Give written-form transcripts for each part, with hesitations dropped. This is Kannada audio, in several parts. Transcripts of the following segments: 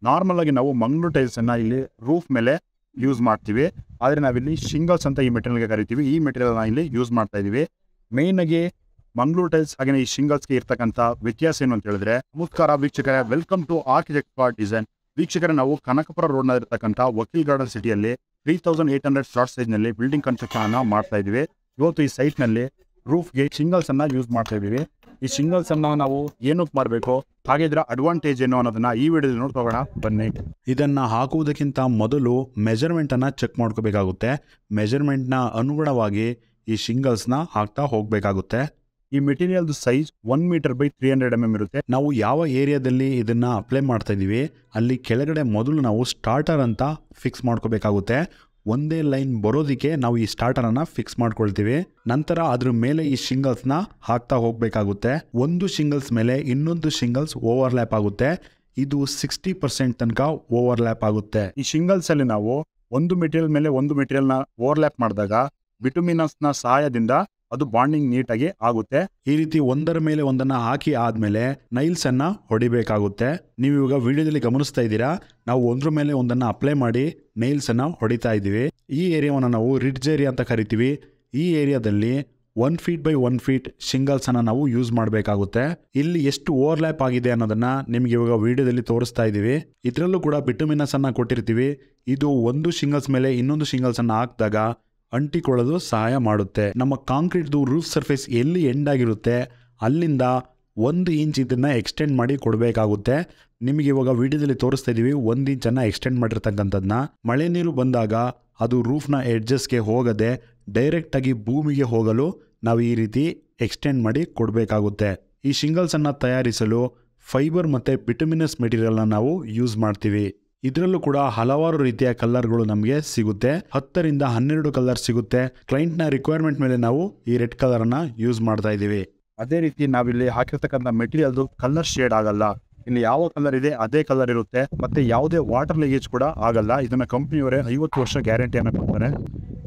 ನಾರ್ಮಲ್ ಆಗಿ ನಾವು ಮಂಗಳೂರು ಟೈಲ್ಸ್ ಅನ್ನ ಇಲ್ಲಿ ರೂಫ್ ಮೇಲೆ ಯೂಸ್ ಮಾಡ್ತೀವಿ. ಆದ್ರೆ ನಾವಿಲ್ಲಿ ಶಿಂಗಲ್ಸ್ ಅಂತ ಈ ಮೆಟೀರಿಯಲ್ಗೆ ಕರಿತೀವಿ. ಈ ಮೆಟೀರಿಯಲ್ ಇಲ್ಲಿ ಯೂಸ್ ಮಾಡ್ತಾ ಇದೀವಿ. ಮೇನ್ ಆಗಿ ಮಂಗಳೂರು ಟೈಲ್ಸ್ ಹಾಗೆ ಈ ಶಿಂಗಲ್ಸ್ಗೆ ಇರ್ತಕ್ಕಂಥ ವ್ಯತ್ಯಾಸ ಏನು ಅಂತ ಹೇಳಿದ್ರೆ, ನಮಸ್ಕಾರ ವೀಕ್ಷಕರೇ, welcome to architect for design. ವೀಕ್ಷಕರೇ, ನಾವು ಕನಕಪುರ ರೋಡ್ ನಲ್ಲಿ ಇರತಕ್ಕಂಥ ವಕೀಲ್ ಗಾರ್ಡನ್ ಸಿಟಿಯಲ್ಲಿ 3800 ಫ್ಲಾಟ್ ಸೈಜ್ ನಲ್ಲಿ ಬಿಲ್ಡಿಂಗ್ ಕನ್ಸ್ಟ್ರಕ್ಷನ್ ಅನ್ನ ಮಾಡ್ತಾ ಇದೀವಿ. ಇವತ್ತು ಈ ಸೈಟ್ ನಲ್ಲಿ ರೂಫ್ಗೆ ಶಿಂಗಲ್ಸ್ ಅನ್ನ ಯೂಸ್ ಮಾಡ್ತಾ ಇದೀವಿ. ಈ ಶಿಂಗಲ್ಸ್ ಅನ್ನ ನಾವು ಏನಕ್ಕೆ ಮಾಡಬೇಕು, ಹಾಗೆ ಇದರ ಅಡ್ವಾಂಟೇಜ್ ಏನು ಅನ್ನೋದನ್ನ ಈ ವಿಡಿಯೋದಲ್ಲಿ ನೋಡ್ಕೋಣ ಬನ್ನಿ. ಇದನ್ನ ಹಾಕುವುದಕ್ಕಿಂತ ಮೊದಲು ಮೆಜರ್ಮೆಂಟ್ ಅನ್ನ ಚೆಕ್ ಮಾಡ್ಕೋಬೇಕಾಗುತ್ತೆ. ಮೆಜರ್ಮೆಂಟ್ ನ ಅನುಗುಣವಾಗಿ ಈ ಶಿಂಗಲ್ಸ್ ನ ಹಾಕ್ತಾ ಹೋಗ್ಬೇಕಾಗುತ್ತೆ. ಈ material size 1 metre by 300 mm ಇರುತ್ತೆ. ನಾವು ಯಾವ ಏರಿಯಾದಲ್ಲಿ ಇದನ್ನ ಅಪ್ಲೈ ಮಾಡ್ತಾ ಇದೀವಿ ಅಲ್ಲಿ ಕೆಳಗಡೆ ಮೊದಲು ನಾವು ಸ್ಟಾರ್ಟರ್ ಅಂತ ಫಿಕ್ಸ್ ಮಾಡ್ಕೋಬೇಕಾಗುತ್ತೆ. ಒಂದೇ ಲೈನ್ ಬರೋದಿಕ್ಕೆ ನಾವು ಈ ಸ್ಟಾರ್ಟರ್ ಅನ್ನ ಫಿಕ್ಸ್ ಮಾಡ್ಕೊಳ್ತೀವಿ. ನಂತರ ಅದ್ರ ಮೇಲೆ ಈ ಶಿಂಗಲ್ಸ್ ನ ಹಾಕ್ತಾ ಹೋಗ್ಬೇಕಾಗುತ್ತೆ. ಒಂದು ಶಿಂಗಲ್ಸ್ ಮೇಲೆ ಇನ್ನೊಂದು ಶಿಂಗಲ್ಸ್ ಓವರ್ಲ್ಯಾಪ್ ಆಗುತ್ತೆ. ಇದು 60% ತನಕ ಓವರ್ಲ್ಯಾಪ್ ಆಗುತ್ತೆ. ಈ ಶಿಂಗಲ್ಸ್ ಅಲ್ಲಿ ನಾವು ಒಂದು ಮೆಟೀರಿಯಲ್ ಮೇಲೆ ಒಂದು ಮೆಟೀರಿಯಲ್ ನ ಓವರ್ಲ್ಯಾಪ್ ಮಾಡಿದಾಗ ಬಿಟುಮಿನಸ್ ನ ಸಹಾಯದಿಂದ ಅದು ಬಾಂಡಿಂಗ್ ನೀಟಾಗಿ ಆಗುತ್ತೆ. ಈ ರೀತಿ ಒಂದರ ಮೇಲೆ ಒಂದನ್ನ ಹಾಕಿ ಆದ್ಮೇಲೆ ನೈಲ್ಸ್ ಅನ್ನ ಹೊಡಿಬೇಕಾಗುತ್ತೆ. ನೀವು ಇವಾಗ ವಿಡಿಯೋದಲ್ಲಿ ಗಮನಿಸ್ತಾ ಇದ್ದೀರಾ, ನಾವು ಒಂದ್ರ ಮೇಲೆ ಒಂದನ್ನ ಅಪ್ಲೈ ಮಾಡಿ ನೈಲ್ಸ್ ಅನ್ನ ಹೊಡಿತಾ ಇದೀವಿ. ಈ ಏರಿಯಾವನ್ನ ನಾವು ರಿಡ್ಜ್ ಏರಿಯಾ ಅಂತ ಕರಿತೀವಿ. ಈ ಏರಿಯಾದಲ್ಲಿ 1 ಫೀಟ್ ಬೈ 1 ಫೀಟ್ ಶಿಂಗಲ್ಸ್ ಅನ್ನ ನಾವು ಯೂಸ್ ಮಾಡಬೇಕಾಗುತ್ತೆ. ಇಲ್ಲಿ ಎಷ್ಟು ಓವರ್ಲ್ಯಾಪ್ ಆಗಿದೆ ಅನ್ನೋದನ್ನ ನಿಮ್ಗೆ ಇವಾಗ ವಿಡಿಯೋದಲ್ಲಿ ತೋರಿಸ್ತಾ ಇದೀವಿ. ಇದರಲ್ಲೂ ಕೂಡ ಬಿಟುಮಿನಸ್ ಅನ್ನ ಕೊಟ್ಟಿರ್ತೀವಿ. ಇದು ಒಂದು ಶಿಂಗಲ್ಸ್ ಮೇಲೆ ಇನ್ನೊಂದು ಶಿಂಗಲ್ಸ್ ಅನ್ನ ಹಾಕಿದಾಗ ಅಂಟಿಕೊಳ್ಳಲು ಸಹಾಯ ಮಾಡುತ್ತೆ. ನಮ್ಮ ಕಾಂಕ್ರೀಟ್ದು ರೂಫ್ ಸರ್ಫೇಸ್ ಎಲ್ಲಿ ಎಂಡ್ ಆಗಿರುತ್ತೆ ಅಲ್ಲಿಂದ 1 ಇಂಚ್ ಇದನ್ನ ಎಕ್ಸ್ಟೆಂಡ್ ಮಾಡಿ ಕೊಡಬೇಕಾಗುತ್ತೆ. ನಿಮಗೆ ಇವಾಗ ವಿಡಿಯೋದಲ್ಲಿ ತೋರಿಸ್ತಾ ಇದೀವಿ 1 ಇಂಚನ್ನು ಎಕ್ಸ್ಟೆಂಡ್ ಮಾಡಿರ್ತಕ್ಕಂಥದ್ದನ್ನ. ಮಳೆ ನೀರು ಬಂದಾಗ ಅದು ರೂಫ್ನ ಎಡ್ಜಸ್ಗೆ ಹೋಗದೆ ಡೈರೆಕ್ಟ್ ಆಗಿ ಭೂಮಿಗೆ ಹೋಗಲು ನಾವು ಈ ರೀತಿ ಎಕ್ಸ್ಟೆಂಡ್ ಮಾಡಿ ಕೊಡಬೇಕಾಗುತ್ತೆ. ಈ ಶಿಂಗಲ್ಸ್ ಅನ್ನ ತಯಾರಿಸಲು ಫೈಬರ್ ಮತ್ತೆ ಬಿಟುಮಿನಸ್ ಮೆಟೀರಿಯಲ್ ನಾವು ಯೂಸ್ ಮಾಡ್ತೀವಿ. ಇದರಲ್ಲೂ ಕೂಡ ಹಲವಾರು ರೀತಿಯ ಕಲರ್ಗಳು ನಮಗೆ ಸಿಗುತ್ತೆ. 10 ರಿಂದ 12 ಕಲರ್ ಸಿಗುತ್ತೆ. ಕ್ಲೈಂಟ್ ನ ರಿಕ್ವೈರ್ಮೆಂಟ್ ಮೇಲೆ ನಾವು ಈ ರೆಡ್ ಕಲರ್ ಅನ್ನ ಯೂಸ್ ಮಾಡ್ತಾ ಇದೀವಿ. ಅದೇ ರೀತಿ ನಾವಿಲ್ಲಿ ಹಾಕಿರ್ತಕ್ಕಂಥ ಮೆಟೀರಿಯಲ್ ಕಲರ್ ಶೇಡ್ ಆಗಲ್ಲ. ಇಲ್ಲಿ ಯಾವ ಕಲರ್ ಇದೆ ಅದೇ ಕಲರ್ ಇರುತ್ತೆ. ಮತ್ತೆ ಯಾವುದೇ ವಾಟರ್ ಲೀಕೇಜ್ ಕೂಡ ಆಗಲ್ಲ. ಇದನ್ನ ಕಂಪನಿಯವರೇ 50 ವರ್ಷ ಗ್ಯಾರಂಟಿಯನ್ನು ಕೊಡ್ತಾರೆ.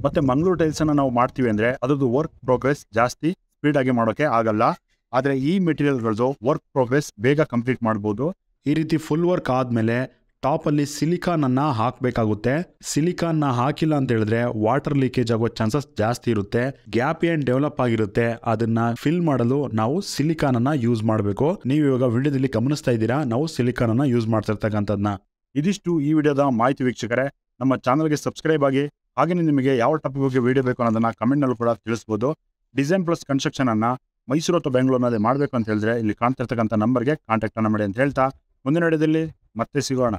ಮತ್ತೆ ಮಂಗಳೂರು ಟೈಲ್ಸ್ ಅನ್ನ ನಾವು ಮಾಡ್ತೀವಿ ಅಂದ್ರೆ ಅದ್ರದ್ದು ವರ್ಕ್ ಪ್ರೋಗ್ರೆಸ್ ಜಾಸ್ತಿ ಸ್ಪೀಡ್ ಆಗಿ ಮಾಡೋಕೆ ಆಗಲ್ಲ. ಆದ್ರೆ ಈ ಮೆಟೀರಿಯಲ್ಗಳದ್ದು ವರ್ಕ್ ಪ್ರೋಗ್ರೆಸ್ ಬೇಗ ಕಂಪ್ಲೀಟ್ ಮಾಡಬಹುದು. ಈ ರೀತಿ ಫುಲ್ ವರ್ಕ್ ಆದ್ಮೇಲೆ ಟಾಪ್ ಅಲ್ಲಿ ಸಿಲಿಕಾನ್ ಅನ್ನ ಹಾಕಬೇಕಾಗುತ್ತೆ. ಸಿಲಿಕಾನ್ ನ ಹಾಕಿಲ್ಲ ಅಂತ ಹೇಳಿದ್ರೆ ವಾಟರ್ ಲೀಕೇಜ್ ಆಗೋ ಚಾನ್ಸಸ್ ಜಾಸ್ತಿ ಇರುತ್ತೆ. ಗ್ಯಾಪ್ ಏನ್ ಡೆವಲಪ್ ಆಗಿರುತ್ತೆ ಅದನ್ನ ಫಿಲ್ ಮಾಡಲು ನಾವು ಸಿಲಿಕಾನ್ ಅನ್ನ ಯೂಸ್ ಮಾಡಬೇಕು. ನೀವು ಇವಾಗ ವಿಡಿಯೋದಲ್ಲಿ ಗಮನಿಸ್ತಾ ಇದ್ದೀರಾ, ನಾವು ಸಿಲಿಕಾನ್ ಅನ್ನ ಯೂಸ್ ಮಾಡ್ತಿರ್ತಕ್ಕಂಥದ್ನ. ಇದಿಷ್ಟು ಈ ವಿಡಿಯೋದ ಮಾಹಿತಿ. ವೀಕ್ಷಕರೇ, ನಮ್ಮ ಚಾನಲ್ಗೆ ಸಬ್ಸ್ಕ್ರೈಬ್ ಆಗಿ, ಹಾಗೆ ನಿಮಗೆ ಯಾವ ಟಾಪಿಕ್ ಬಗ್ಗೆ ವಿಡಿಯೋ ಬೇಕು ಅನ್ನೋದನ್ನ ಕಮೆಂಟ್ ನಲ್ಲೂ ಕೂಡ ತಿಳಿಸಬಹುದು. ಡಿಸೈನ್ ಪ್ಲಸ್ ಕನ್ಸ್ಟ್ರಕ್ಷನ್ ಅನ್ನ ಮೈಸೂರು ಅಥವಾ ಬೆಂಗಳೂರಿನಲ್ಲಿ ಮಾಡಬೇಕು ಅಂತ ಹೇಳಿದ್ರೆ ಇಲ್ಲಿ ಕಾಣ್ತಿರ್ತಕ್ಕಂಥ ನಂಬರ್ಗೆ ಕಾಂಟ್ಯಾಕ್ಟ್ ಅನ್ನ ಮಾಡಿ ಅಂತ ಹೇಳ್ತಾ ಮುಂದಿನ ವಿಡಿಯೋದಲ್ಲಿ ಮತ್ತೆ ಸಿಗೋಣ.